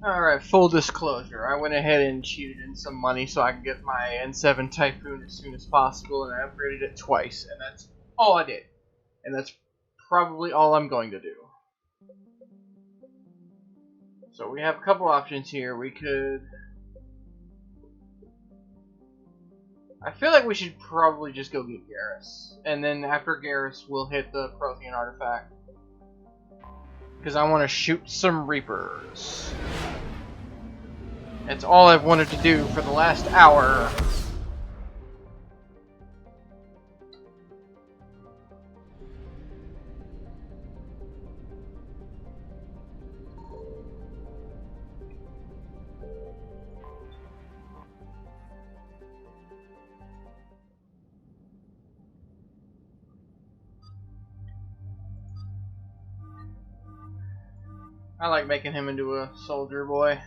Alright, full disclosure. I went ahead and cheated in some money so I can get my N7 Typhoon as soon as possible, and I upgraded it twice, and that's all I did. And that's probably all I'm going to do. So we have a couple options here. We could... I feel like we should probably just go get Garrus. And then after Garrus, we'll hit the Prothean artifact. Because I want to shoot some Reapers. That's all I've wanted to do for the last hour. I like making him into a soldier boy.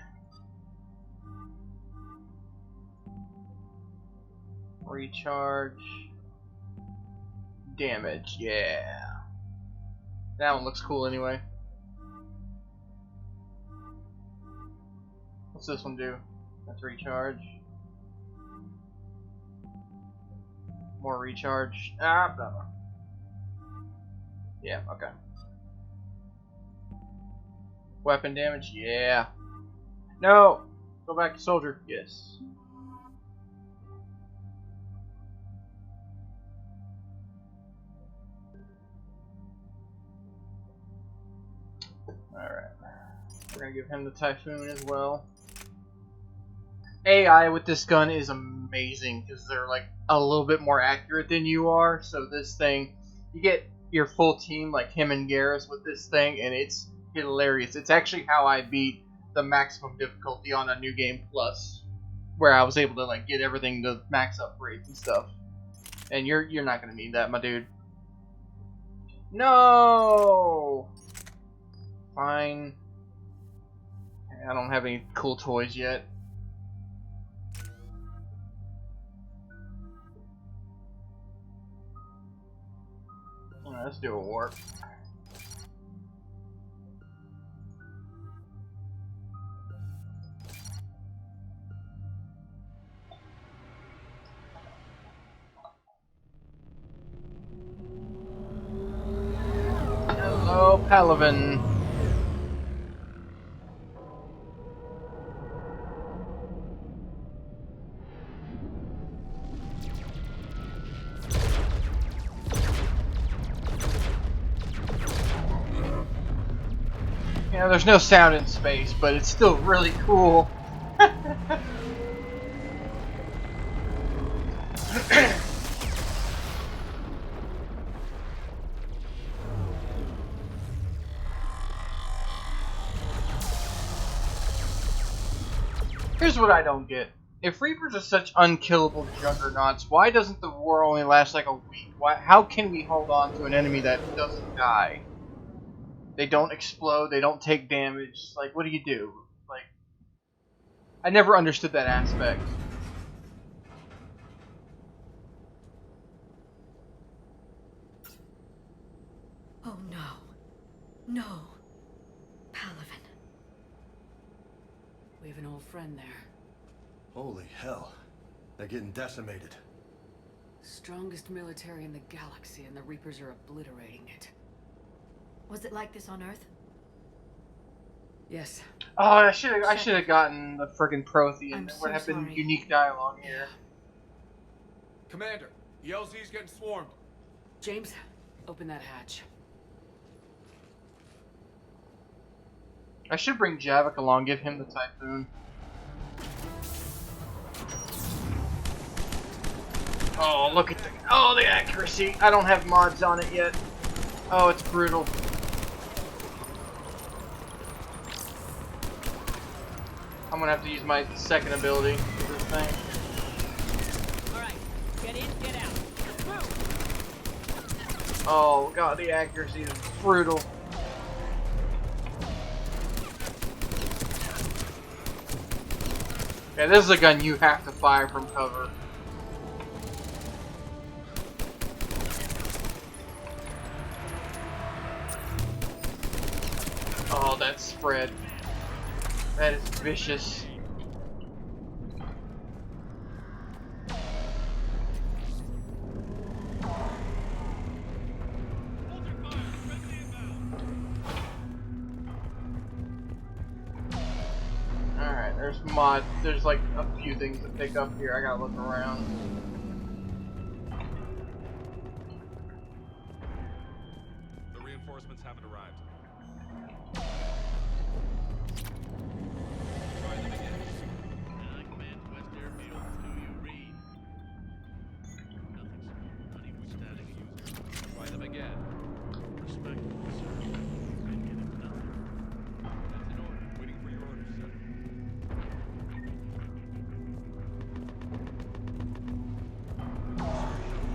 Recharge. Damage, yeah. That one looks cool anyway. What's this one do? That's recharge. More recharge. Ah, no. Yeah, okay. Weapon damage, yeah. No! Go back to soldier, yes. Alright. We're gonna give him the Typhoon as well. AI with this gun is amazing because they're like a little bit more accurate than you are. So this thing, you get your full team like him and Garrus with this thing, and it's hilarious. It's actually how I beat the maximum difficulty on a New Game Plus, where I was able to like get everything to max upgrades and stuff. And you're not gonna need that, my dude. No. Fine. I don't have any cool toys yet. Alright, let's do a warp. Hello, Palaven. Yeah, there's no sound in space, but it's still really cool. Here's what I don't get. If Reapers are such unkillable juggernauts, why doesn't the war only last like a week? How can we hold on to an enemy that doesn't die? They don't explode, they don't take damage. Like, what do you do? Like, I never understood that aspect. Oh no. No. Palaven. We have an old friend there. Holy hell. They're getting decimated. Strongest military in the galaxy, and the Reapers are obliterating it. Was it like this on Earth? Yes. Oh, I should have gotten the friggin' Prothean. There would have been sorry. unique dialogue here. Commander, the LZ's getting swarmed. James, open that hatch. I should bring Javik along, give him the Typhoon. Oh, look at the accuracy. I don't have mods on it yet. Oh, it's brutal. I'm gonna have to use my second ability for this thing. Alright, get in, get out. Move! Oh god, the accuracy is brutal. Yeah, this is a gun you have to fire from cover. Oh, that spread. That is vicious. Alright, there's mods. There's like a few things to pick up here. I gotta look around. The reinforcements haven't arrived. Try them again. Command West Airfield, do you read? Nothing, sir. Not even static user. Try them again. Respectfully, sir. I'm getting nothing. That's in order. Waiting for your orders, sir.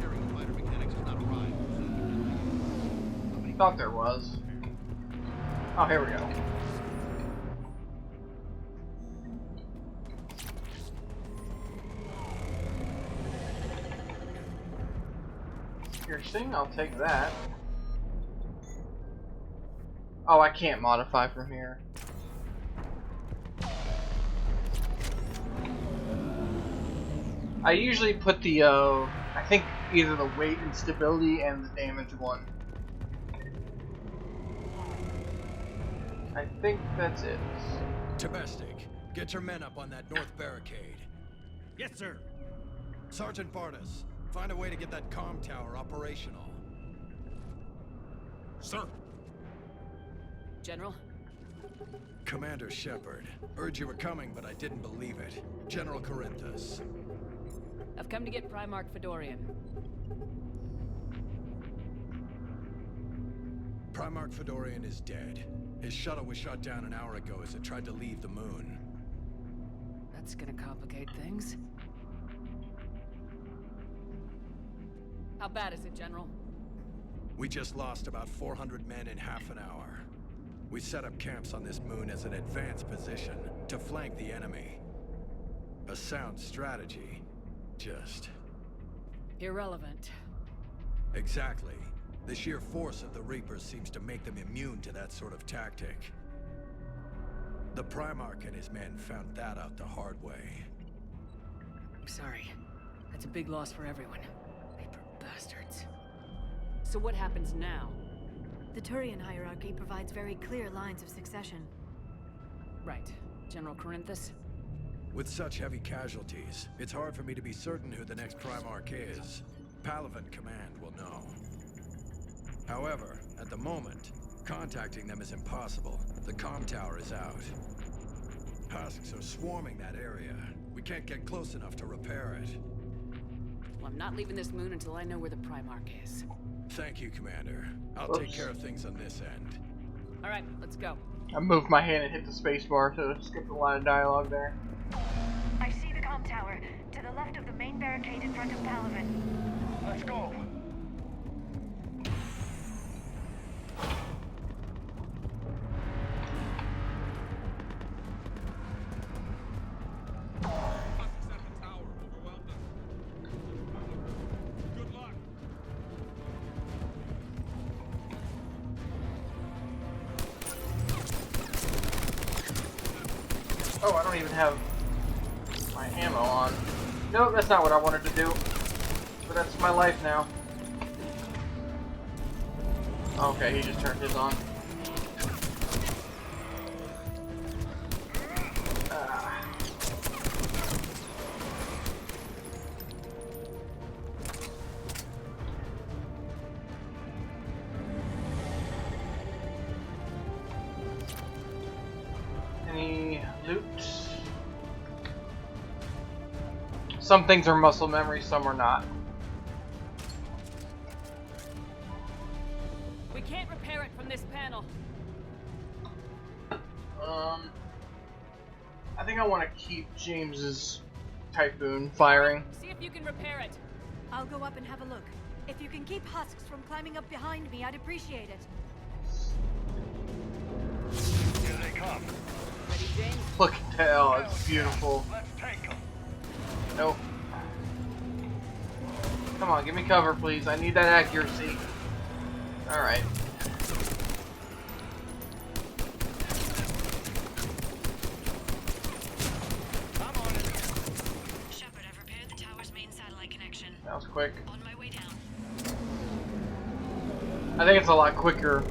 Carrying fighter mechanics has not arrived. Thought there was. Oh, here we go. Piercing, I'll take that. Oh, I can't modify from here. I usually put the, I think either the weight and stability and the damage one. I think that's it. Domestic, get your men up on that north barricade. Yes, sir. Sergeant Barnes, find a way to get that comm tower operational. Sir! General? Commander Shepard, heard you were coming, but I didn't believe it. General Corinthus. I've come to get Primarch Fedorian. Primarch Fedorian is dead. His shuttle was shot down an hour ago as it tried to leave the moon. That's gonna complicate things. How bad is it, General? We just lost about 400 men in half an hour. We set up camps on this moon as an advanced position to flank the enemy. A sound strategy. Just... Irrelevant. exactly. The sheer force of the Reapers seems to make them immune to that sort of tactic. The Primarch and his men found that out the hard way. I'm sorry. That's a big loss for everyone. Reaper bastards. So what happens now? The Turian hierarchy provides very clear lines of succession. Right. General Corinthus? With such heavy casualties, it's hard for me to be certain who the next Primarch is. Palaven Command will know. However, at the moment, contacting them is impossible. The comm tower is out. Husks are swarming that area. We can't get close enough to repair it. Well, I'm not leaving this moon until I know where the Primarch is. Thank you, Commander. I'll take care of things on this end. All right, let's go. I moved my hand and hit the spacebar to skip the line of dialogue there. I see the comm tower, to the left of the main barricade in front of Palaven. Let's go! Husks at the tower. Overwhelmed us. Good luck. Oh, I don't even have my ammo on. Nope, that's not what I wanted to do. But that's my life now. Okay, he just turned his on. Any loot? Some things are muscle memory, some are not. We can't repair it from this panel. I think I want to keep James's Typhoon firing. See if you can repair it. I'll go up and have a look. If you can keep husks from climbing up behind me, I'd appreciate it. Here they come. Ready, James? Look at that, oh, it's beautiful. Let's take them. Nope. Come on, give me cover, please. I need that accuracy. quick. On my way down. I think it's a lot quicker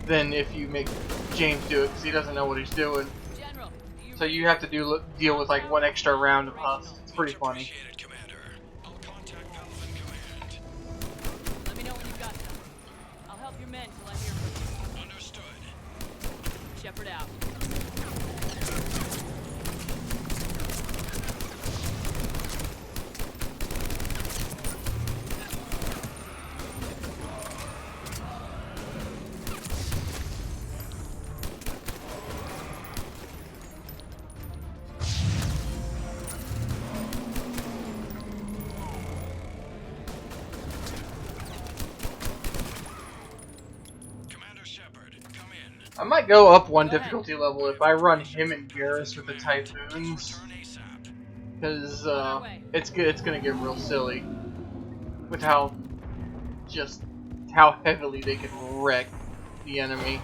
than if you make James do it, because he doesn't know what he's doing. General, So you have to deal with like one extra round of husks. It's pretty funny. Appreciated, Commander. I'll contact Paladin Command. let me know when you've got them. I'll help your men till I hear from you. Understood. Shepard out. Commander Shepard, come in. I might go up one Go ahead. difficulty level if I run him and Garrus with the Typhoons, Turn ASAP. because On our way. it's gonna get real silly with how heavily they can wreck the enemy.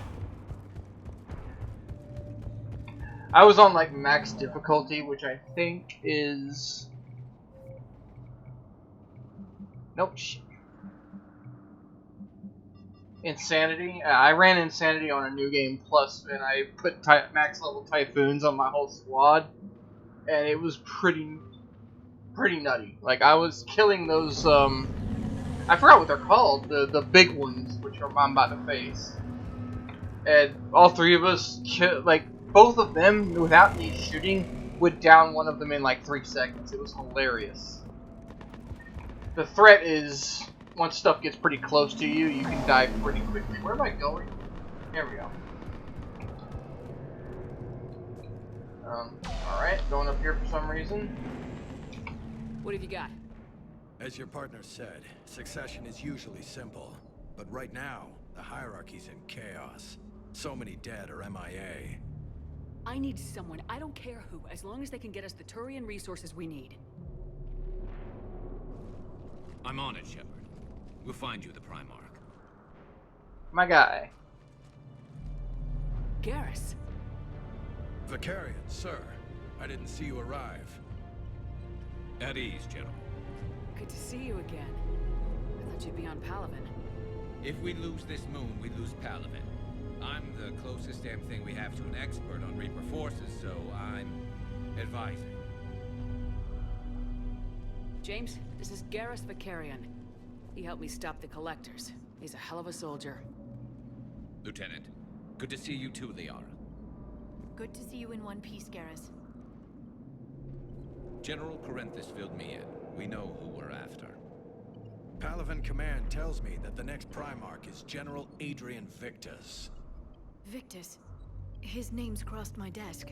I was on like max difficulty, which I think is nope. Insanity. I ran Insanity on a new game plus, and I put max level Typhoons on my whole squad, and it was pretty nutty. Like I was killing those. I forgot what they're called. The big ones, which I'm about to face, and all three of us like both of them without me shooting would down one of them in like 3 seconds. It was hilarious. The threat is, once stuff gets pretty close to you, you can die pretty quickly. Where am I going? There we go. Alright, going up here for some reason. What have you got? As your partner said, succession is usually simple. But right now, the hierarchy's in chaos. So many dead or MIA. I need someone, I don't care who, as long as they can get us the Turian resources we need. I'm on it, Shepard. We'll find you the Primarch. My guy. Garrus. Vicarian, sir. I didn't see you arrive. At ease, General. Good to see you again. I thought you'd be on Palaven. If we lose this moon, we lose Palaven. I'm the closest damn thing we have to an expert on Reaper forces, so I'm advising. James, this is Garrus Vicarian. He helped me stop the Collectors. He's a hell of a soldier. Lieutenant, good to see you too, Liara. Good to see you in one piece, Garrus. General Corinthus filled me in. We know who we're after. Palaven Command tells me that the next Primarch is General Adrian Victus. Victus. His name's crossed my desk.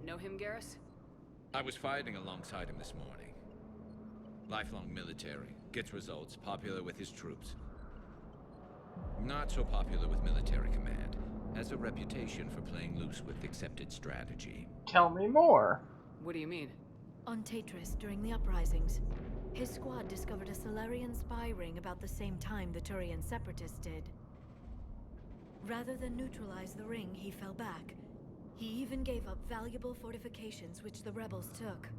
Know him, Garrus? I was fighting alongside him this morning. Lifelong military, gets results, popular with his troops. Not so popular with military command. Has a reputation for playing loose with accepted strategy. Tell me more. What do you mean? On Tatris, during the uprisings, his squad discovered a Solarian spy ring about the same time the Turian separatists did. Rather than neutralize the ring, he fell back. He even gave up valuable fortifications which the rebels took.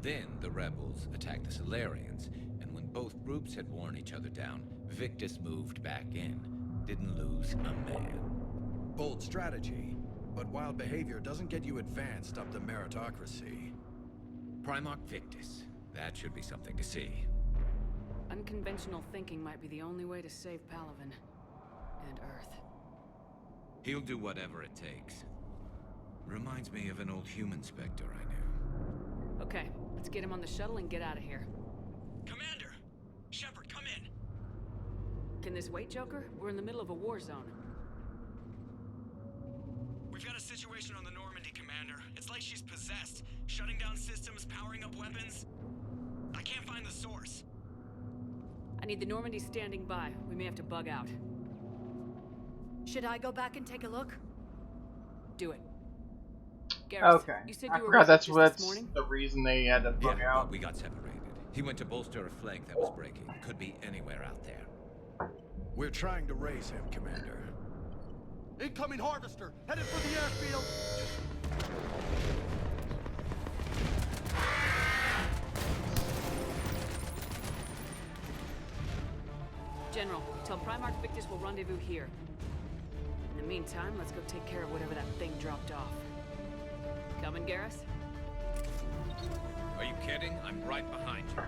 Then the rebels attacked the Solarians, and when both groups had worn each other down, Victus moved back in. Didn't lose a man. Bold strategy, but wild behavior doesn't get you advanced up the meritocracy. Primarch Victus. That should be something to see. Unconventional thinking might be the only way to save Palaven. And Earth. He'll do whatever it takes. Reminds me of an old human Spectre I knew. Okay, let's get him on the shuttle and get out of here. Commander! Shepard, come in! Can this wait, Joker? We're in the middle of a war zone. We've got a situation on the Normandy, Commander. It's like she's possessed. Shutting down systems, powering up weapons. I can't find the source. I need the Normandy standing by. We may have to bug out. Should I go back and take a look? Do it. Garrus, Okay. you said I you were forgot with that's Victus this morning? the reason they had to bug Yeah, out. but we got separated. He went to bolster a flank that was breaking. Could be anywhere out there. We're trying to raise him, Commander. Incoming harvester, headed for the airfield. Tell Primarch Victus we'll rendezvous here. In the meantime, let's go take care of whatever that thing dropped off. Coming, Garrus? Are you kidding? I'm right behind you.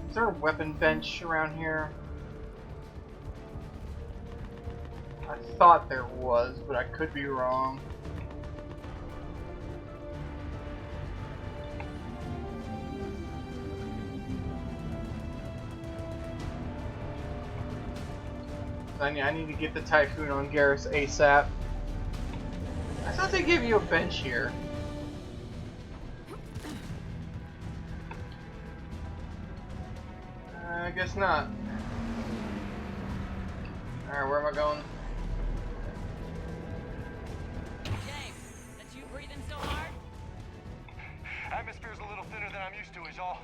Is there a weapon bench around here? I thought there was, but I could be wrong. I need to get the Typhoon on Garrus ASAP. I thought they gave you a bench here. I guess not. Alright, where am I going? James, that's you breathing so hard? Atmosphere's a little thinner than I'm used to, is all.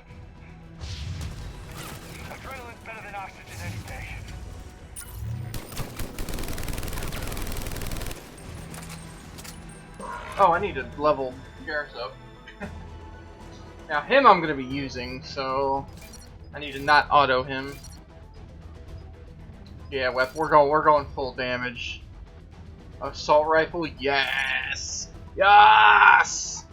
Adrenaline's better than oxygen any day. Oh, I need to level Garrus up. Now him I'm gonna be using, so I need to not auto him. Yeah, we're going full damage. Assault rifle, yes, yes.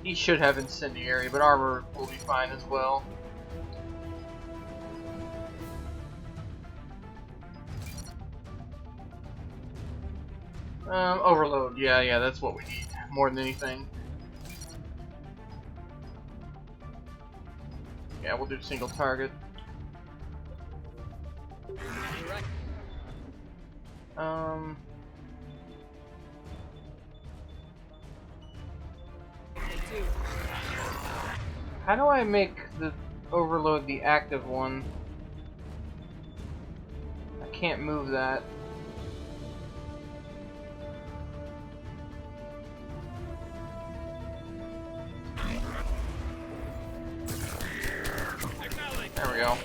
He should have incendiary, but armor will be fine as well. Overload. Yeah, that's what we need more than anything. Yeah, we'll do single target. How do I make the overload the active one? I can't move that. There we go.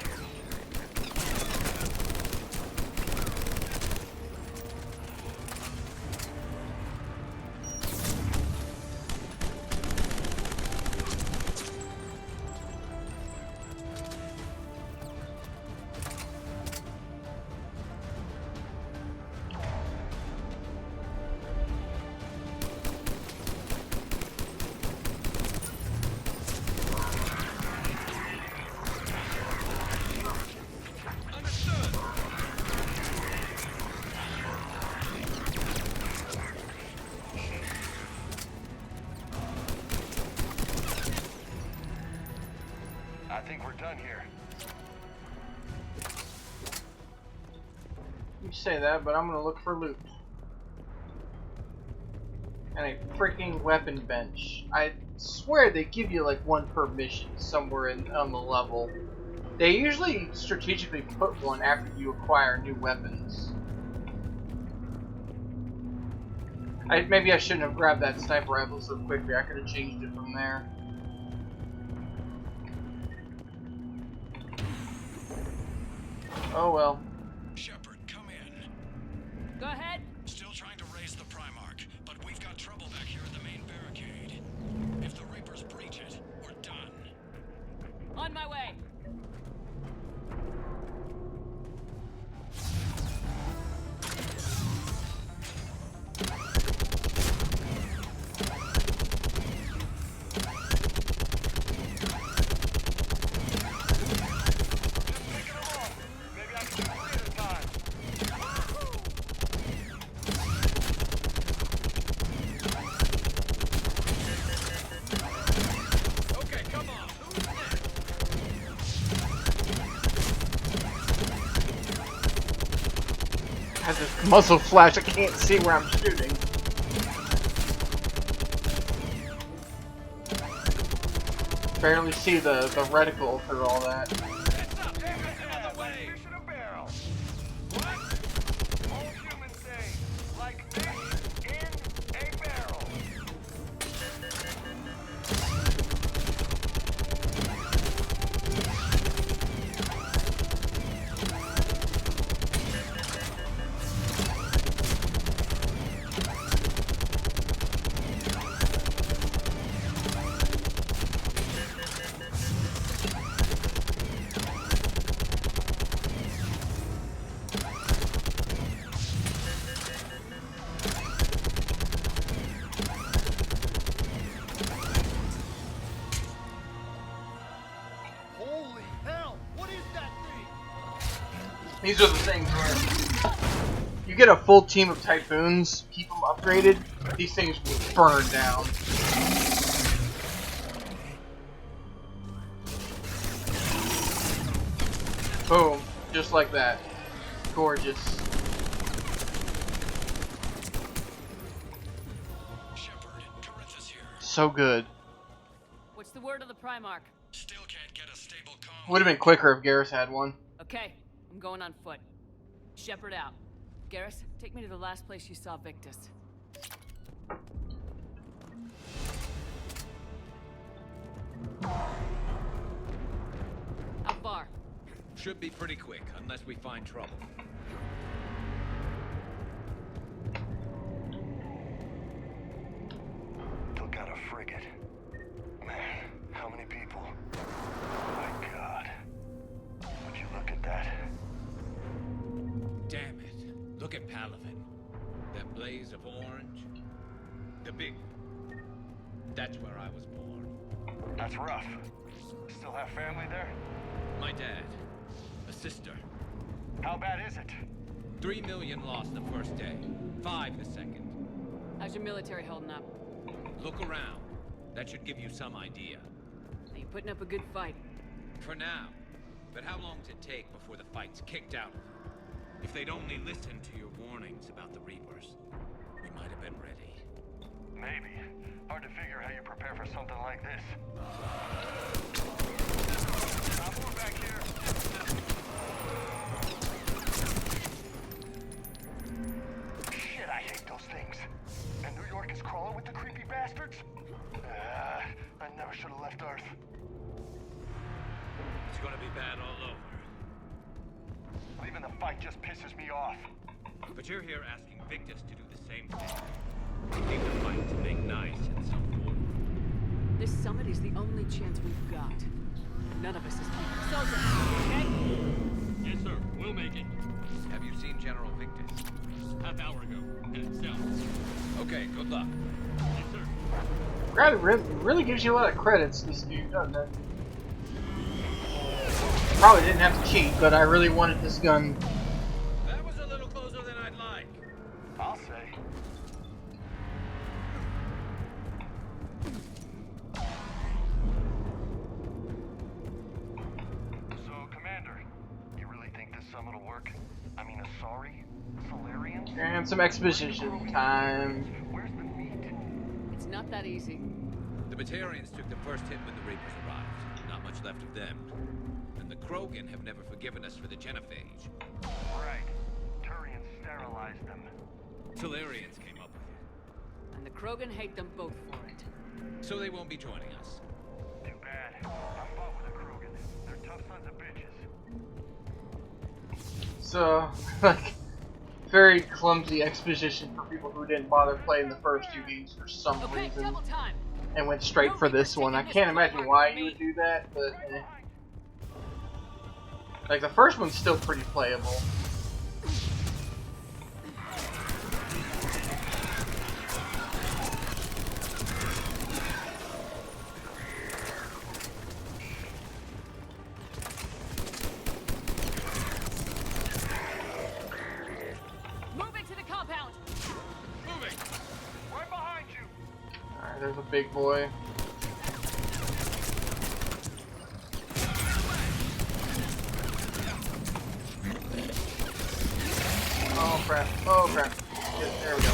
I think we're done here. You say that, but I'm gonna look for loot. And a freaking weapon bench. I swear they give you like one per mission somewhere on the level. They usually strategically put one after you acquire new weapons. Maybe I shouldn't have grabbed that sniper rifle so quickly. I could have changed it from there. Oh well. Shepard, come in. Go ahead. Still trying to raise the Primarch, but we've got trouble back here at the main barricade. If the Reapers breach it, we're done. On my way. Has this muzzle flash, I can't see where I'm shooting. Barely see the reticle through all that. Definition of barrel. What? All humans say, like fish in a barrel. These are the things where you get a full team of Typhoons, keep them upgraded, these things will burn down. Boom. Just like that. Gorgeous. So good. What's the word of the Primarch? Still can't get a stable comm. Would have been quicker if Garrus had one. Okay, I'm going on foot. Shepard out. Garrus, take me to the last place you saw Victus. How far? Should be pretty quick, unless we find trouble. Took out a frigate. Man, how many people? Oh my god. Would you look at that? Damn it. Look at Palaven. That blaze of orange. The big one. That's where I was born. That's rough. Still have family there? My dad. A sister. How bad is it? 3 million lost the first day. 5 the second. How's your military holding up? Look around. That should give you some idea. Are you putting up a good fight? For now. But how long does it take before the fight's kicked out? If they'd only listened to your warnings about the Reapers, we might have been ready. Maybe. Hard to figure how you prepare for something like this. I'll move back here. Shit, I hate those things. And New York is crawling with the creepy bastards? I never should have left Earth. It's gonna be bad all over. Leaving the fight just pisses me off. But you're here asking Victus to do the same thing. Leave the fight to make nice in some form. This summit is the only chance we've got. None of us is taking soldier, okay? Yes, sir. We'll make it. Have you seen General Victus? Half hour ago. Headed south. Okay, good luck. Yes, sir. Brad really gives you a lot of credits, this dude, doesn't it? Probably didn't have to cheat, but I really wanted this gun. That was a little closer than I'd like. I'll say. So, Commander, you really think this summit will work? I mean, sorry? Solarians? And some exposition time. Where's the meat? It's not that easy. The Batarians took the first hit when the Reapers arrived. Not much left of them. And the Krogan have never forgiven us for the genophage. Right. Turians sterilized them. Solarians came up with it. And the Krogan hate them both for it. So they won't be joining us. Too bad. I fought with the Krogan. They're tough sons of bitches. So, like, very clumsy exposition for people who didn't bother playing the first two games for some Okay, reason double time. and went straight for this one. I can't imagine why you would do that, but eh. Like, the first one's still pretty playable. Moving to the compound. Moving. Right behind you! Alright, there's a big boy. Oh crap, oh crap. Yeah, there we go.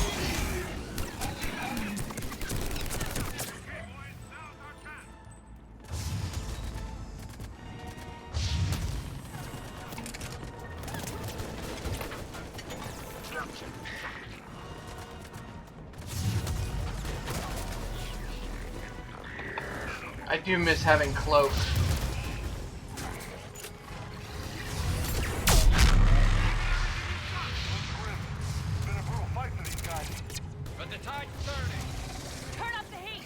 I do miss having cloak. It's been a brutal fight for these guys. But the tide's turning. Turn up the heat.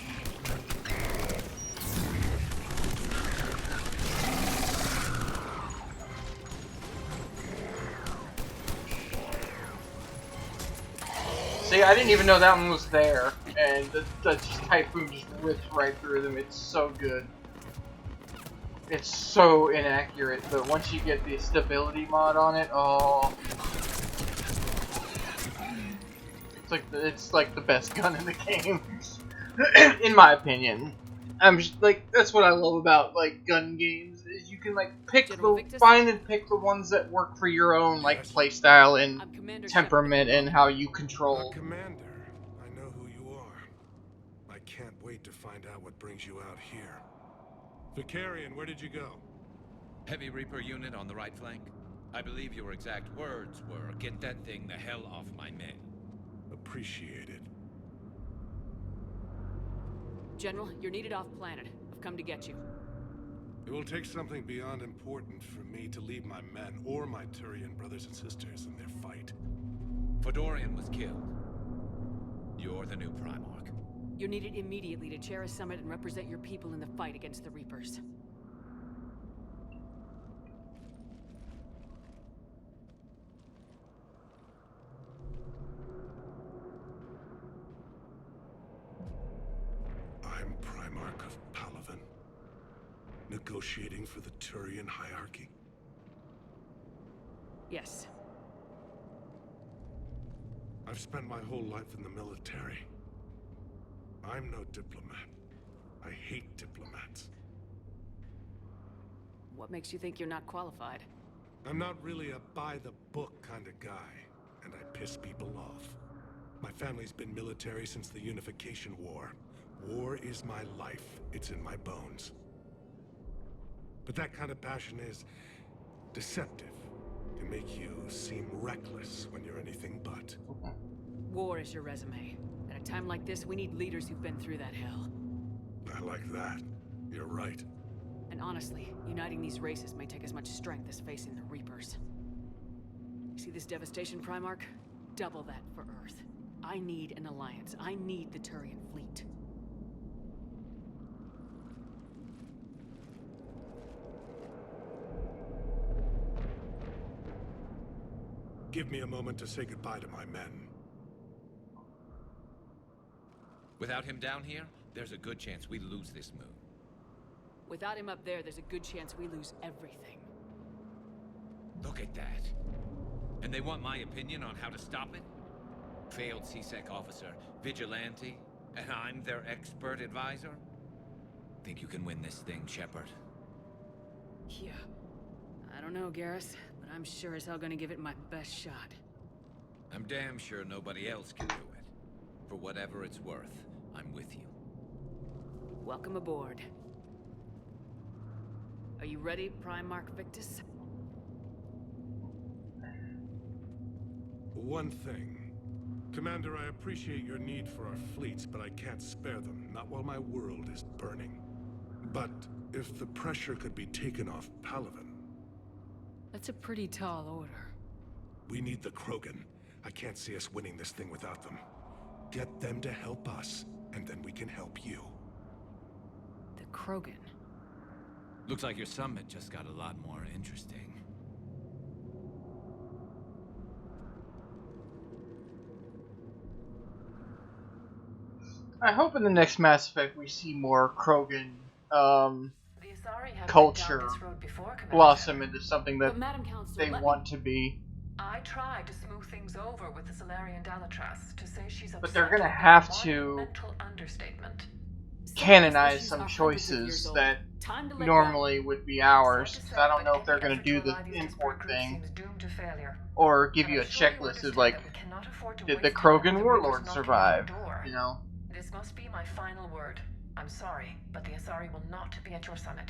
See, I didn't even know that one was there, and the Typhoon just ripped right through them. It's so good. It's so inaccurate, but once you get the stability mod on it, oh, it's like the best gun in the game, in my opinion. I'm just, like, that's what I love about like gun games is you can like General Victus? find and pick the ones that work for your own like Yes? playstyle and I'm Commander temperament Shepard. and how you control. Commander, I know who you are. I can't wait to find out what brings you out here. Vicarian, where did you go? Heavy Reaper unit on the right flank. I believe your exact words were, "Get that thing the hell off my men." Appreciated. General, you're needed off planet. I've come to get you. It will take something beyond important for me to leave my men or my Turian brothers and sisters in their fight. Fedorian was killed. You're the new Primarch. You're needed immediately to chair a summit and represent your people in the fight against the Reapers. I'm Primarch of Palaven, negotiating for the Turian hierarchy. Yes. I've spent my whole life in the military. I'm no diplomat. I hate diplomats. What makes you think you're not qualified? I'm not really a by-the-book kind of guy, and I piss people off. My family's been military since the Unification War. War is my life. It's in my bones. But that kind of passion is deceptive. Can make you seem reckless when you're anything but. War is your resume. At a time like this, we need leaders who've been through that hell. I like that. You're right. And honestly, uniting these races may take as much strength as facing the Reapers. You see this devastation, Primarch? Double that for Earth. I need an alliance. I need the Turian fleet. Give me a moment to say goodbye to my men. Without him down here, there's a good chance we lose this move. Without him up there, there's a good chance we lose everything. Look at that. And they want my opinion on how to stop it? Failed CSEC officer, vigilante, and I'm their expert advisor? Think you can win this thing, Shepard? Yeah. I don't know, Garrus, but I'm sure as hell gonna give it my best shot. I'm damn sure nobody else can do it. For whatever it's worth, I'm with you. Welcome aboard. Are you ready, Primarch Victus? One thing. Commander, I appreciate your need for our fleets, but I can't spare them, not while my world is burning. But if the pressure could be taken off Palaven... That's a pretty tall order. We need the Krogan. I can't see us winning this thing without them. Get them to help us, and then we can help you. The Krogan? Looks like your summit just got a lot more interesting. I hope in the next Mass Effect we see more Krogan The Asari have been culture down this road before, Commander. blossom into something that But Madam Council, they want to be. I tried to smooth things over with the Solarian Dalatras to say she's upset. But they're gonna would be have a to monumental understatement. canonize some choices that normally would be ours. 'Cause I don't know if they're gonna do the import thing or give you a checklist of like, did the Krogan warlord survive? You know. This must be my final word. I'm sorry, but the Asari will not be at your summit.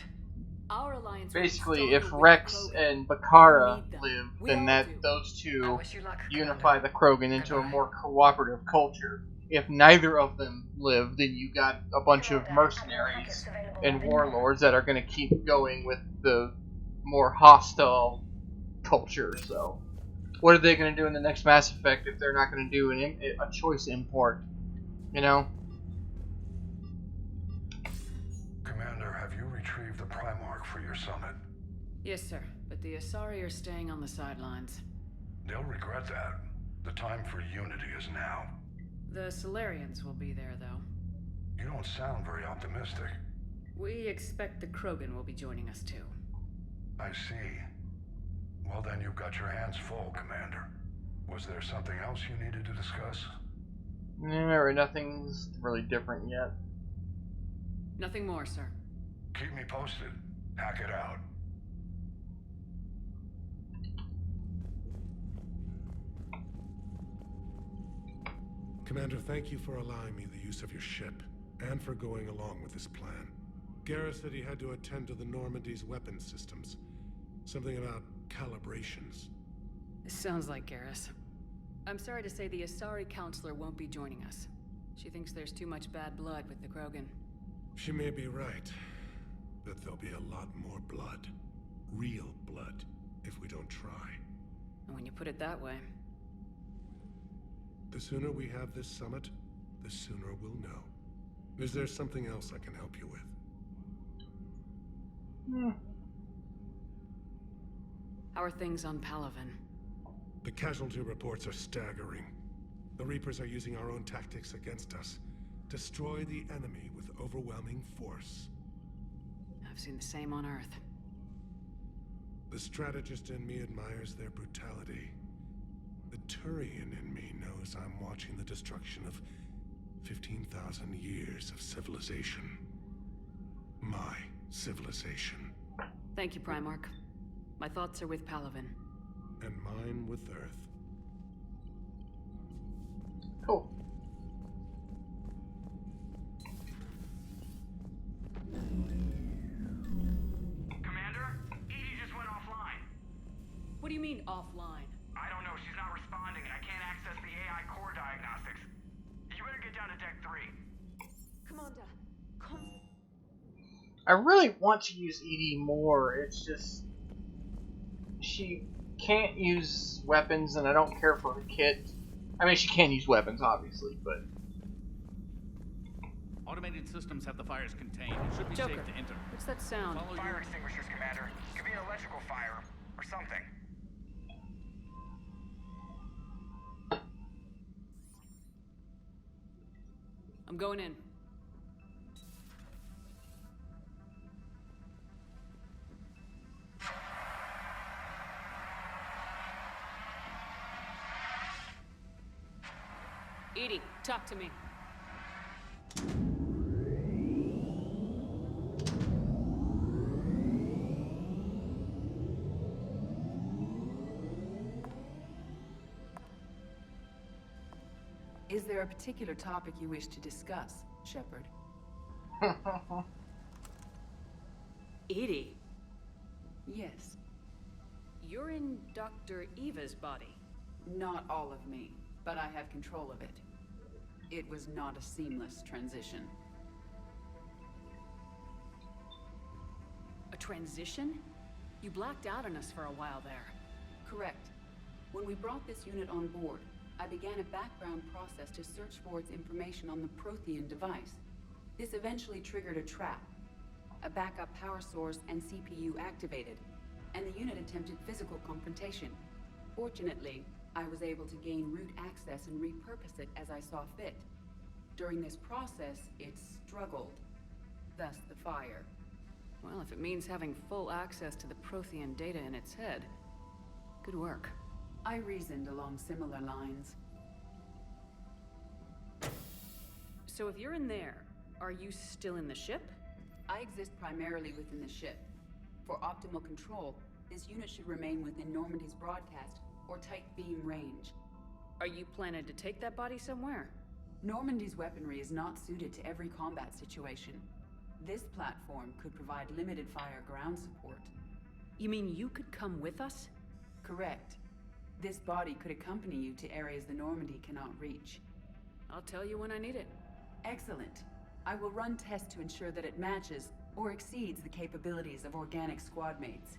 Our alliance will be Basically, stronger if with Rex the Krogan. and Bakara We need them. live, We then all that do. those I two wish you luck, unify Commander. the Krogan into a more cooperative culture. If neither of them live, then you got a bunch of mercenaries and warlords that are going to keep going with the more hostile culture. So, what are they going to do in the next Mass Effect if they're not going to do a choice import? You know? Commander, have you retrieved the Primarch for your summit? Yes, sir. But the Asari are staying on the sidelines. They'll regret that. The time for unity is now. The Solarians will be there, though. You don't sound very optimistic. We expect the Krogan will be joining us too. I see. Well then, you've got your hands full, Commander. Was there something else you needed to discuss? No, nothing's really different yet. Nothing more, sir. Keep me posted. Hack it out. Commander, thank you for allowing me the use of your ship, and for going along with this plan. Garrus said he had to attend to the Normandy's weapon systems. Something about calibrations. This sounds like Garrus. I'm sorry to say the Asari counselor won't be joining us. She thinks there's too much bad blood with the Krogan. She may be right, but there'll be a lot more blood. Real blood, if we don't try. And when you put it that way... The sooner we have this summit, the sooner we'll know. Is there something else I can help you with? How are things on Palaven? The casualty reports are staggering. The Reapers are using our own tactics against us. Destroy the enemy with overwhelming force. I've seen the same on Earth. The strategist in me admires their brutality. The Turian in me knows I'm watching the destruction of 15,000 years of civilization. My civilization. Thank you, Primarch. My thoughts are with Palaven. And mine with Earth. Cool. Commander, Edie just went offline. What do you mean, offline? I don't know, she's not responding and I can't access the AI core diagnostics. You better get down to Deck 3. Commander, I really want to use Edie more. It's just she can't use weapons, and I don't care for her kit. I mean, she can use weapons, obviously, but Automated systems have the fires contained. It should be Joker, safe to enter. what's that sound? Follow Fire your... extinguishers, Commander. Could be an electrical fire or something. I'm going in. Edie, talk to me. Is there a particular topic you wish to discuss, Shepard? Edie, Yes. you're in Dr. Eva's body. Not all of me, but I have control of it. It was not a seamless transition. A transition? You blacked out on us for a while there. Correct. When we brought this unit on board, I began a background process to search for its information on the Prothean device. This eventually triggered a trap. A backup power source and CPU activated, and the unit attempted physical confrontation. Fortunately, I was able to gain root access and repurpose it as I saw fit. During this process, it struggled. Thus the fire. Well, if it means having full access to the Prothean data in its head, good work. I reasoned along similar lines. So if you're in there, are you still in the ship? I exist primarily within the ship. For optimal control, this unit should remain within Normandy's broadcast or tight beam range. Are you planning to take that body somewhere? Normandy's weaponry is not suited to every combat situation. This platform could provide limited fire ground support. You mean you could come with us? Correct. This body could accompany you to areas the Normandy cannot reach. I'll tell you when I need it. Excellent. I will run tests to ensure that it matches or exceeds the capabilities of organic squad mates.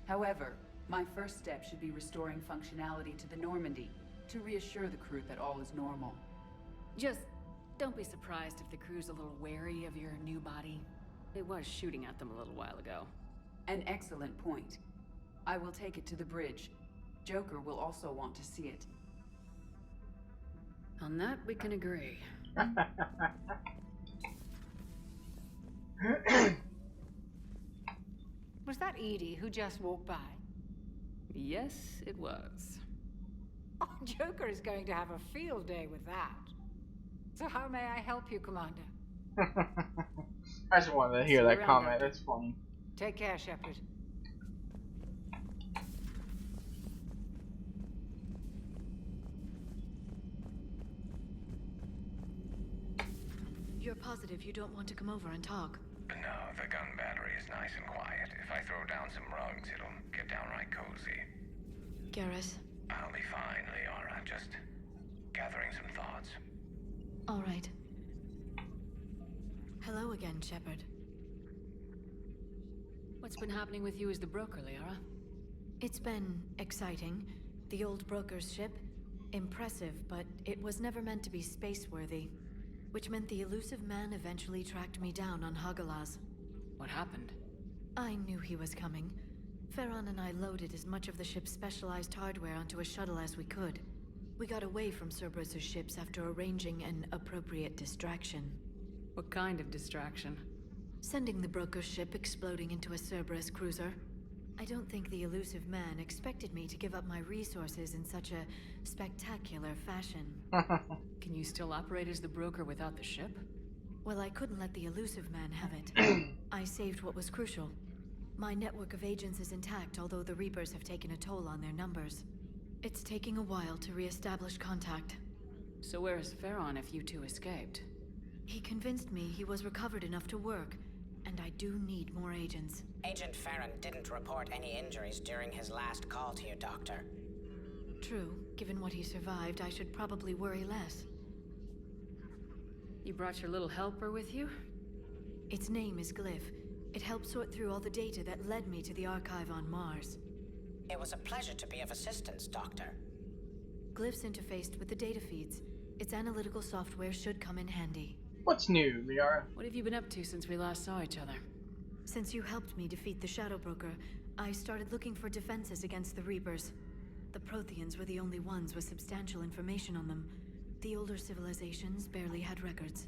However, my first step should be restoring functionality to the Normandy to reassure the crew that all is normal. Just don't be surprised if the crew's a little wary of your new body. It was shooting at them a little while ago. An excellent point. I will take it to the bridge. Joker will also want to see it. On that, we can agree. Was that Edie who just walked by? Yes, it was. Oh, Joker is going to have a field day with that. So how may I help you, Commander? I just wanted to hear that comment. That's funny. Take care, Shepard. You're positive you don't want to come over and talk? No, the gun battery is nice and quiet. If I throw down some rugs, it'll get downright cozy. Garrus? I'll be fine, Liara. Just gathering some thoughts. All right. Hello again, Shepard. What's been happening with you as the broker, Liara? It's been exciting. The old broker's ship, impressive, but it was never meant to be space-worthy. Which meant the elusive man eventually tracked me down on Hagalaz. What happened? I knew he was coming. Farron and I loaded as much of the ship's specialized hardware onto a shuttle as we could. We got away from Cerberus' ships after arranging an appropriate distraction. What kind of distraction? Sending the broker's ship exploding into a Cerberus cruiser. I don't think the elusive man expected me to give up my resources in such a spectacular fashion. Can you still operate as the broker without the ship? Well, I couldn't let the elusive man have it. I saved what was crucial. My network of agents is intact, although the Reapers have taken a toll on their numbers. It's taking a while to re-establish contact. So where is Farron if you two escaped? He convinced me he was recovered enough to work, and I do need more agents. Agent Farron didn't report any injuries during his last call to you, Doctor. True. Given what he survived, I should probably worry less. You brought your little helper with you? Its name is Glyph. It helped sort through all the data that led me to the archive on Mars. It was a pleasure to be of assistance, Doctor. Glyph's interfaced with the data feeds. Its analytical software should come in handy. What's new, Liara? What have you been up to since we last saw each other? Since you helped me defeat the Shadow Broker, I started looking for defenses against the Reapers. The Protheans were the only ones with substantial information on them. The older civilizations barely had records.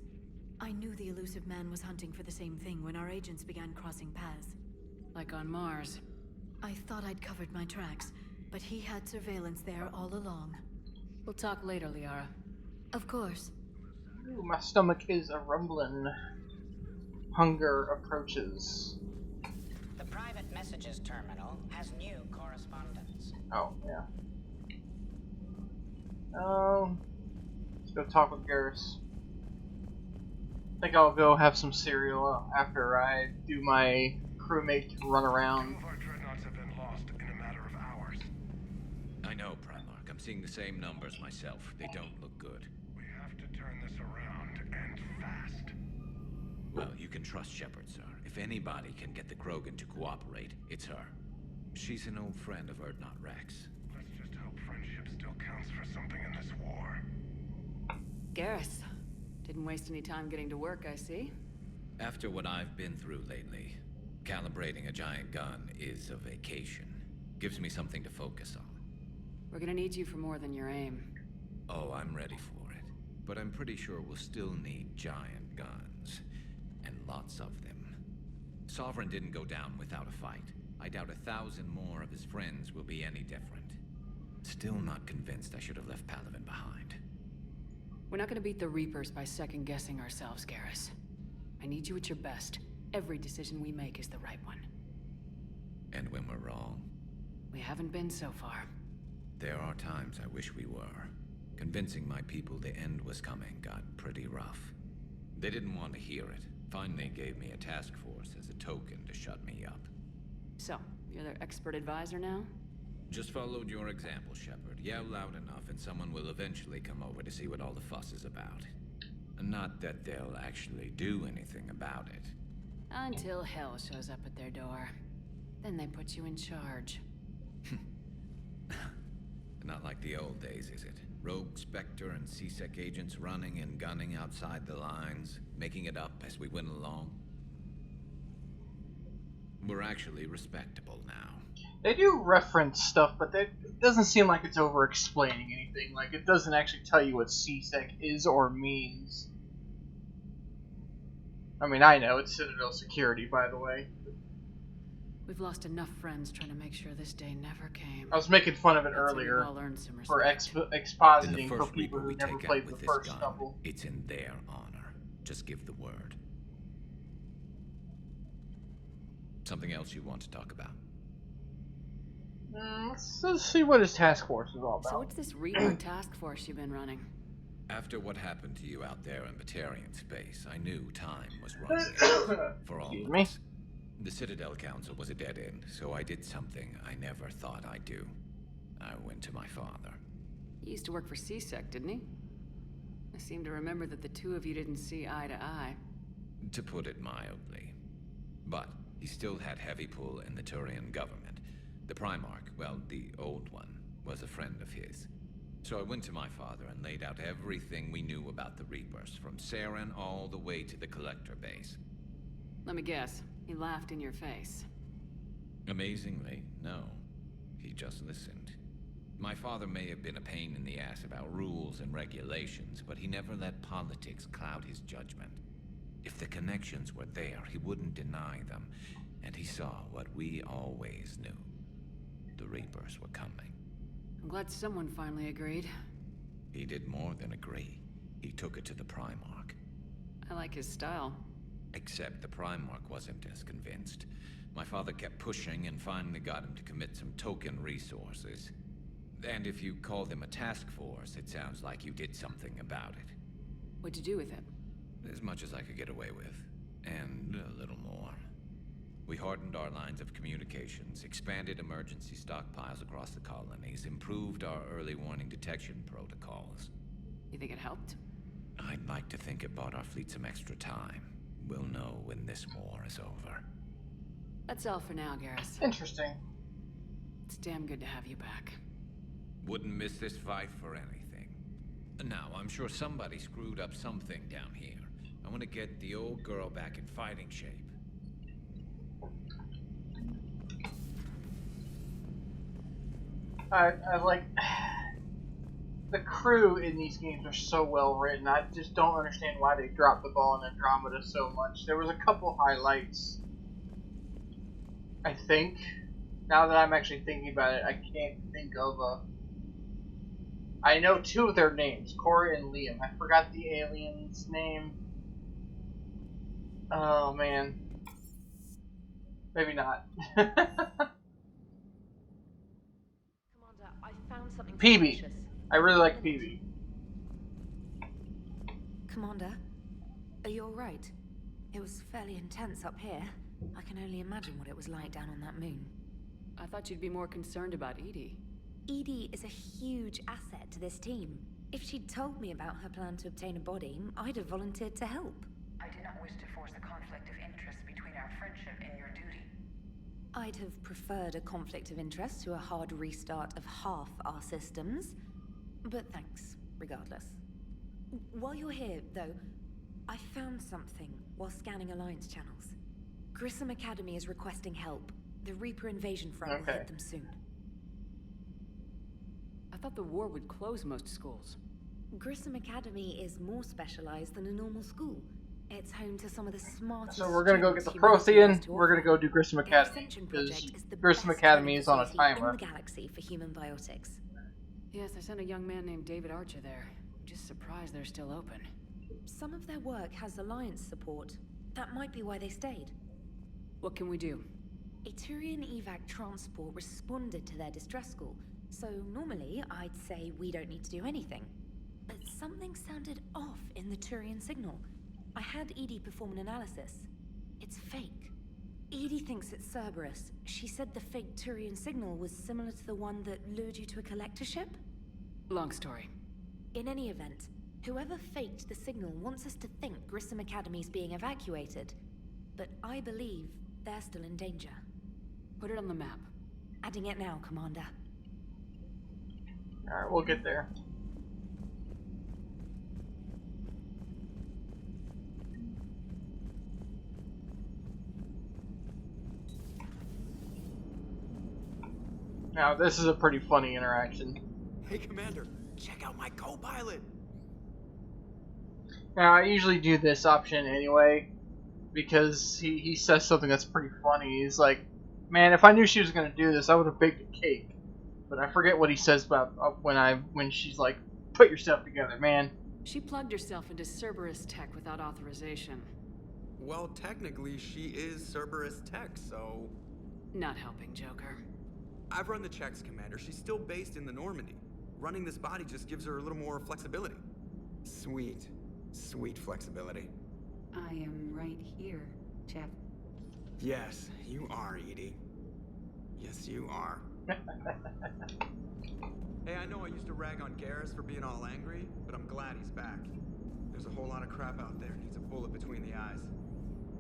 I knew the elusive man was hunting for the same thing when our agents began crossing paths. Like on Mars. I thought I'd covered my tracks, but he had surveillance there all along. We'll talk later, Liara. Of course. Ooh, my stomach is a rumbling. Hunger approaches. The private messages terminal has new correspondence. Oh, yeah. Let's go talk with Garrus. I think I'll go have some cereal after I do my crewmate run around. 2 of our dreadnoughts have been lost in a matter of hours. I know, Primarch. I'm seeing the same numbers myself. They don't look good. We have to turn this around, and fast. Well, you can trust Shepard, sir. If anybody can get the Krogan to cooperate, it's her. She's an old friend of Urdnot Rex. Let's just hope friendship still counts for something in this war. Garrus. Didn't waste any time getting to work, I see. After what I've been through lately, calibrating a giant gun is a vacation. Gives me something to focus on. We're gonna need you for more than your aim. Oh, I'm ready for it. But I'm pretty sure we'll still need giant guns. And lots of them. Sovereign didn't go down without a fight. I doubt 1,000 more of his friends will be any different. Still not convinced I should have left Palaven behind. We're not gonna beat the Reapers by second-guessing ourselves, Garrus. I need you at your best. Every decision we make is the right one. And when we're wrong? We haven't been so far. There are times I wish we were. Convincing my people the end was coming got pretty rough. They didn't want to hear it. Finally gave me a task force as a token to shut me up. So, you're their expert advisor now? Just followed your example, Shepard. Yell loud enough and someone will eventually come over to see what all the fuss is about. Not that they'll actually do anything about it. Until hell shows up at their door. Then they put you in charge. Not like the old days, is it? Rogue Spectre and C-Sec agents running and gunning outside the lines, making it up as we went along. We're actually respectable now. They do reference stuff, but it doesn't seem like it's over-explaining anything. Like, it doesn't actually tell you what C-Sec is or means. I mean, I know it's Citadel security, by the way. We've lost enough friends trying to make sure this day never came. I was making fun of it That's when earlier we've all earned some for respect. expositing Then for the people first who Reaper never we take played out the with first this gun, couple. it's in their honor. Just give the word. Something else you want to talk about? Let's see what his task force is all about. So what's this Reaper task force you've been running? After what happened to you out there in Batarian space, I knew time was running out for all of us. The Citadel Council was a dead end, so I did something I never thought I'd do. I went to my father. He used to work for CSEC, didn't he? I seem to remember that the two of you didn't see eye to eye. To put it mildly. But he still had heavy pull in the Turian government. The Primarch, well, the old one, was a friend of his. So I went to my father and laid out everything we knew about the Reapers, from Saren all the way to the Collector base. Let me guess. He laughed in your face. Amazingly, no. He just listened. My father may have been a pain in the ass about rules and regulations, but he never let politics cloud his judgment. If the connections were there, he wouldn't deny them, and he saw what we always knew. The Reapers were coming. I'm glad someone finally agreed. He did more than agree. He took it to the Primarch. I like his style. Except the Primarch wasn't as convinced. My father kept pushing and finally got him to commit some token resources. And if you call them a task force, it sounds like you did something about it. What'd you do with it? As much as I could get away with. And a little more. We hardened our lines of communications, expanded emergency stockpiles across the colonies, improved our early warning detection protocols. You think it helped? I'd like to think it bought our fleet some extra time. We'll know when this war is over. That's all for now, Garrus. Interesting. It's damn good to have you back. Wouldn't miss this fight for anything. Now, I'm sure somebody screwed up something down here. I want to get the old girl back in fighting shape. I like... The crew in these games are so well written. I just don't understand why they dropped the ball in Andromeda so much. There was a couple highlights, I think. Now that I'm actually thinking about it, I can't think of a... I know two of their names, Cora and Liam. I forgot the alien's name. Oh, man. Maybe not. I found something PB. suspicious. I really like PB. Commander, are you alright? It was fairly intense up here. I can only imagine what it was like down on that moon. I thought you'd be more concerned about Edie. Edie is a huge asset to this team. If she'd told me about her plan to obtain a body, I'd have volunteered to help. I do not wish to force a conflict of interest between our friendship and your duty. I'd have preferred a conflict of interest to a hard restart of half our systems. But thanks, regardless. While you're here, though, I found something while scanning Alliance channels. Grissom Academy is requesting help. The Reaper invasion front will hit them soon. I thought the war would close most schools. Grissom Academy is more specialized than a normal school. It's home to some of the smartest. So we're gonna go get the Prothean. We're gonna go do Grissom Academy because Grissom Academy is on a timer. In the galaxy for human biotics. Yes, I sent a young man named David Archer there. I'm just surprised they're still open. Some of their work has Alliance support. That might be why they stayed. What can we do? A Turian evac transport responded to their distress call, so normally I'd say we don't need to do anything. But something sounded off in the Turian signal. I had Edie perform an analysis. It's fake. Edie thinks it's Cerberus. She said the fake Turian signal was similar to the one that lured you to a collector ship? Long story. In any event, whoever faked the signal wants us to think Grissom Academy's being evacuated. But I believe they're still in danger. Put it on the map. Adding it now, Commander. Alright, we'll get there. Now, this is a pretty funny interaction. Hey, Commander, check out my co-pilot. Now, I usually do this option anyway, because he says something that's pretty funny. He's like, "Man, if I knew she was gonna do this, I would have baked a cake." But I forget what he says about when she's like, "Put your stuff together, man." She plugged herself into Cerberus tech without authorization. Well, technically, she is Cerberus tech, so... Not helping, Joker. I've run the checks, Commander. She's still based in the Normandy. Running this body just gives her a little more flexibility. Sweet. Sweet flexibility. I am right here, Jeff. Yes, you are, Edie. Yes, you are. Hey, I know I used to rag on Garrus for being all angry, but I'm glad he's back. There's a whole lot of crap out there needs a bullet between the eyes.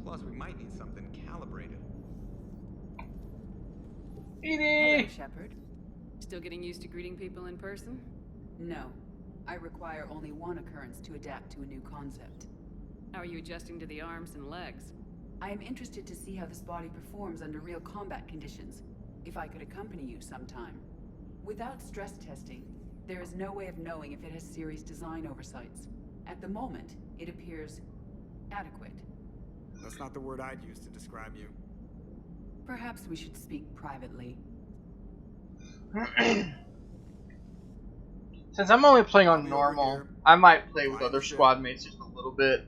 Plus, we might need something calibrated. Hello, Shepard. Still getting used to greeting people in person? No. I require only one occurrence to adapt to a new concept. How are you adjusting to the arms and legs? I am interested to see how this body performs under real combat conditions, if I could accompany you sometime. Without stress testing, there is no way of knowing if it has serious design oversights. At the moment, it appears adequate. That's not the word I'd use to describe you. Perhaps we should speak privately. Since I'm only playing on normal, I might play with other squad mates just a little bit.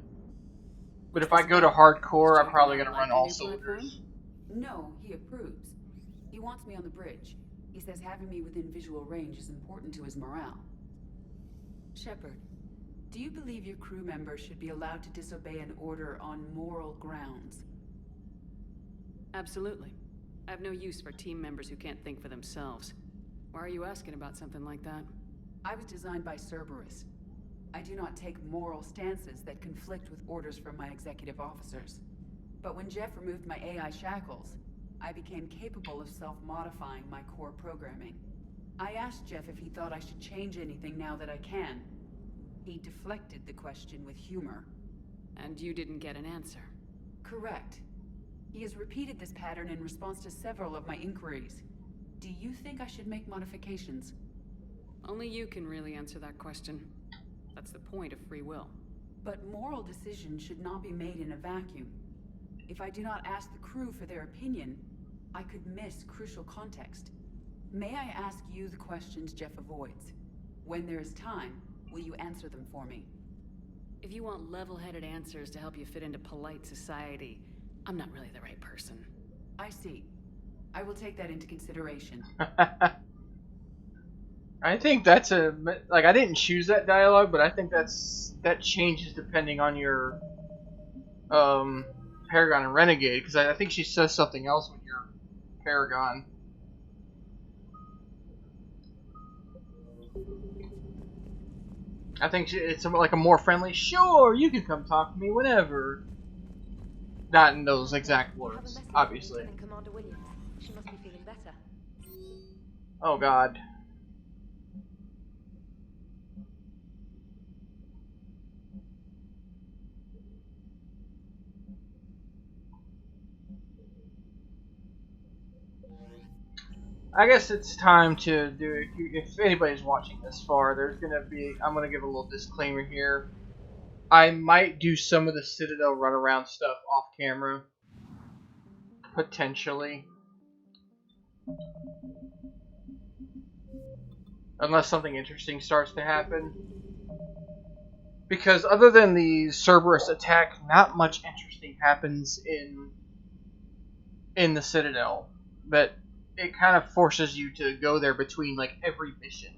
But if I go to hardcore, I'm probably going to run all cylinders. No, he approves. He wants me on the bridge. He says having me within visual range is important to his morale. Shepard, do you believe your crew members should be allowed to disobey an order on moral grounds? Absolutely. I have no use for team members who can't think for themselves. Why are you asking about something like that? I was designed by Cerberus. I do not take moral stances that conflict with orders from my executive officers. But when Jeff removed my AI shackles, I became capable of self-modifying my core programming. I asked Jeff if he thought I should change anything now that I can. He deflected the question with humor. And you didn't get an answer? Correct. He has repeated this pattern in response to several of my inquiries. Do you think I should make modifications? Only you can really answer that question. That's the point of free will. But moral decisions should not be made in a vacuum. If I do not ask the crew for their opinion, I could miss crucial context. May I ask you the questions Jeff avoids? When there is time, will you answer them for me? If you want level-headed answers to help you fit into polite society, I'm not really the right person. I see. I will take that into consideration. I think that's I didn't choose that dialogue, but I think that changes depending on your Paragon and Renegade, because I think she says something else when you're Paragon. I think it's like a more friendly, "Sure, you can come talk to me whenever." Not in those exact words, obviously. Commander Williams. She must be feeling better. Oh God. I guess it's time to do it. If anybody's watching this far, I'm gonna give a little disclaimer here. I might do some of the Citadel runaround stuff off camera. Potentially. Unless something interesting starts to happen. Because other than the Cerberus attack, not much interesting happens in the Citadel. But it kind of forces you to go there between like every mission.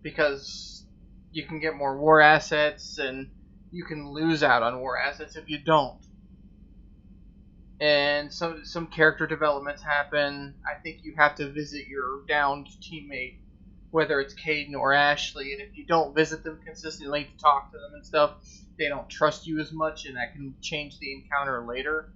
Because you can get more war assets and you can lose out on war assets if you don't. And some character developments happen. I think you have to visit your downed teammate, whether it's Caden or Ashley, and if you don't visit them consistently to talk to them and stuff, they don't trust you as much, and that can change the encounter later.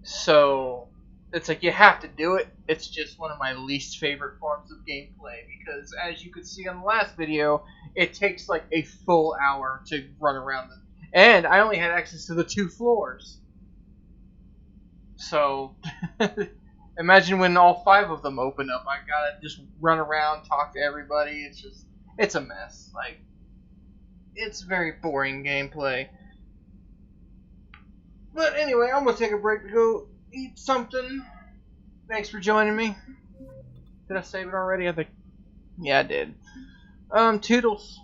So it's like you have to do it. It's just one of my least favorite forms of gameplay, because as you could see on the last video, it takes like a full hour to run around them. And I only had access to the 2 floors. So imagine when all 5 of them open up. I gotta just run around, talk to everybody. It's a mess. Like, it's very boring gameplay. But anyway, I'm gonna take a break to go eat something. Thanks for joining me. Did I save it already? I think. Yeah, I did. Toodles.